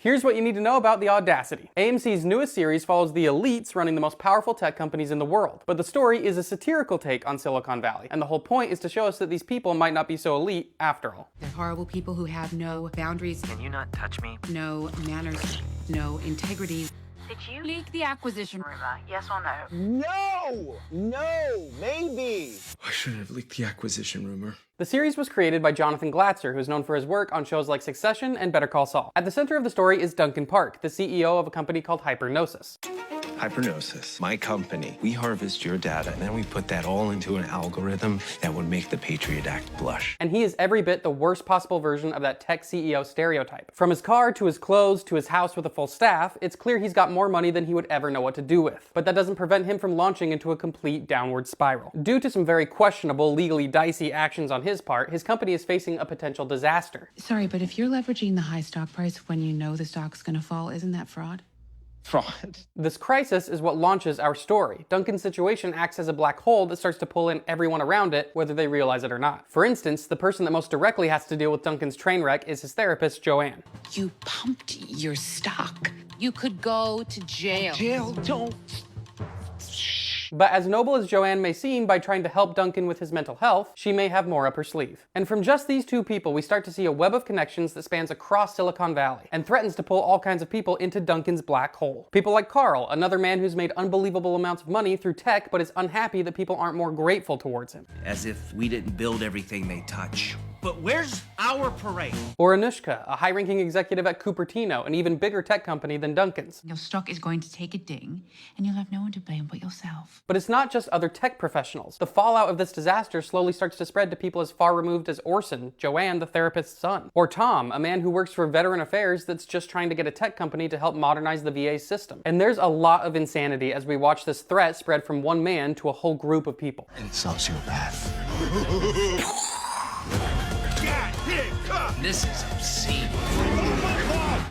Here's what you need to know about the Audacity. AMC's newest series follows the elites running the most powerful tech companies in the world, but the story is a satirical take on Silicon Valley, and the whole point is to show us that these people might not be so elite after all. They're horrible people who have no boundaries. Can you not touch me? No manners, no integrity. Did you Leak the acquisition rumor? Yes or no? No, maybe. I shouldn't have leaked the acquisition rumor. The series was created by Jonathan Glatzer, who's known for his work on shows like Succession and Better Call Saul. At the center of the story is Duncan Park, the CEO of a company called Hypergnosis. Hypergnosis, my company. We harvest your data, and then we put that all into an algorithm that would make the Patriot Act blush. And he is every bit the worst possible version of that tech CEO stereotype. From his car, to his clothes, to his house with a full staff, it's clear he's got more money than he would ever know what to do with. But that doesn't prevent him from launching into a complete downward spiral. Due to some very questionable, legally dicey actions on his part, his company is facing a potential disaster. Sorry, but if you're leveraging the high stock price when you know the stock's gonna fall, isn't that fraud? Fraud. This crisis is what launches our story. Duncan's situation acts as a black hole that starts to pull in everyone around it, whether they realize it or not. For instance, the person that most directly has to deal with Duncan's train wreck is his therapist, Joanne. You pumped your stock. You could go to jail. Jill, don't. But as noble as Joanne may seem by trying to help Duncan with his mental health, she may have more up her sleeve. And from just these two people, we start to see a web of connections that spans across Silicon Valley and threatens to pull all kinds of people into Duncan's black hole. People like Carl, another man who's made unbelievable amounts of money through tech but is unhappy that people aren't more grateful towards him. As if we didn't build everything they touch. But where's our parade? Or Anushka, a high-ranking executive at Cupertino, an even bigger tech company than Duncan's. Your stock is going to take a ding, and you'll have no one to blame but yourself. But it's not just other tech professionals. The fallout of this disaster slowly starts to spread to people as far removed as Orson, Joanne, the therapist's son. Or Tom, a man who works for Veteran Affairs that's just trying to get a tech company to help modernize the VA system. And there's a lot of insanity as we watch this threat spread from one man to a whole group of people. Sociopath. This is obscene.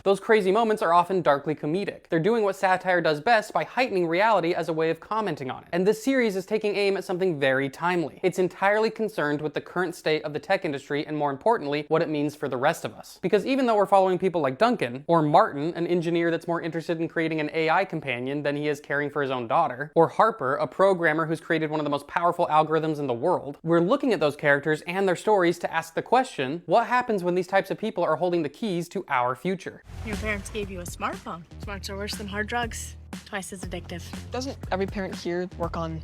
Those crazy moments are often darkly comedic. They're doing what satire does best by heightening reality as a way of commenting on it. And this series is taking aim at something very timely. It's entirely concerned with the current state of the tech industry and, more importantly, what it means for the rest of us. Because even though we're following people like Duncan, or Martin, an engineer that's more interested in creating an AI companion than he is caring for his own daughter, or Harper, a programmer who's created one of the most powerful algorithms in the world, we're looking at those characters and their stories to ask the question, what happens when these types of people are holding the keys to our future? Your parents gave you a smartphone. Smarts are worse than hard drugs. Twice as addictive. Doesn't every parent here work on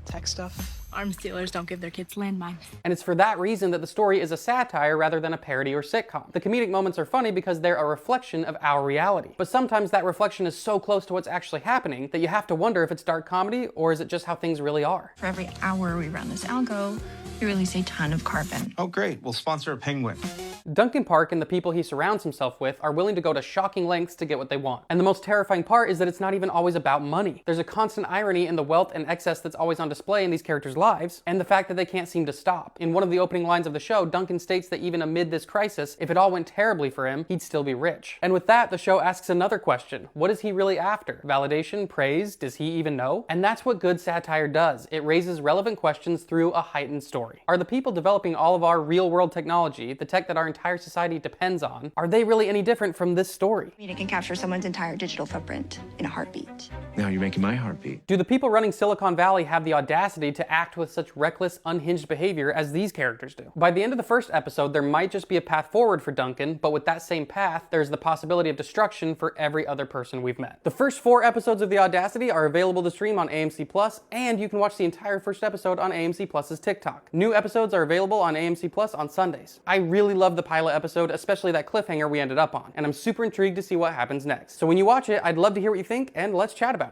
tech stuff? Arms dealers don't give their kids landmines. And it's for that reason that the story is a satire rather than a parody or sitcom. The comedic moments are funny because they're a reflection of our reality. But sometimes that reflection is so close to what's actually happening that you have to wonder if it's dark comedy or is it just how things really are. For every hour we run this algo, we release a ton of carbon. Oh, great. We'll sponsor a penguin. Duncan Park and the people he surrounds himself with are willing to go to shocking lengths to get what they want. And the most terrifying part is that it's not even always about money. There's a constant irony in the wealth and excess that's always on display in these characters' lives, and the fact that they can't seem to stop. In one of the opening lines of the show, Duncan states that even amid this crisis, if it all went terribly for him, he'd still be rich. And with that, the show asks another question. What is he really after? Validation? Praise? Does he even know? And that's what good satire does. It raises relevant questions through a heightened story. Are the people developing all of our real-world technology, the tech that our entire society depends on, are they really any different from this story? It can capture someone's entire digital footprint in a heartbeat. Now you're making my heart beat. Do the people running Silicon Valley have the audacity to act with such reckless, unhinged behavior as these characters do? By the end of the first episode, there might just be a path forward for Duncan, but with that same path, there's the possibility of destruction for every other person we've met. The first 4 episodes of The Audacity are available to stream on AMC Plus, and you can watch the entire first episode on AMC Plus's TikTok. New episodes are available on AMC Plus on Sundays. I really love the pilot episode, especially that cliffhanger we ended up on, and I'm super intrigued to see what happens next. So when you watch it, I'd love to hear what you think, and let's chat about it.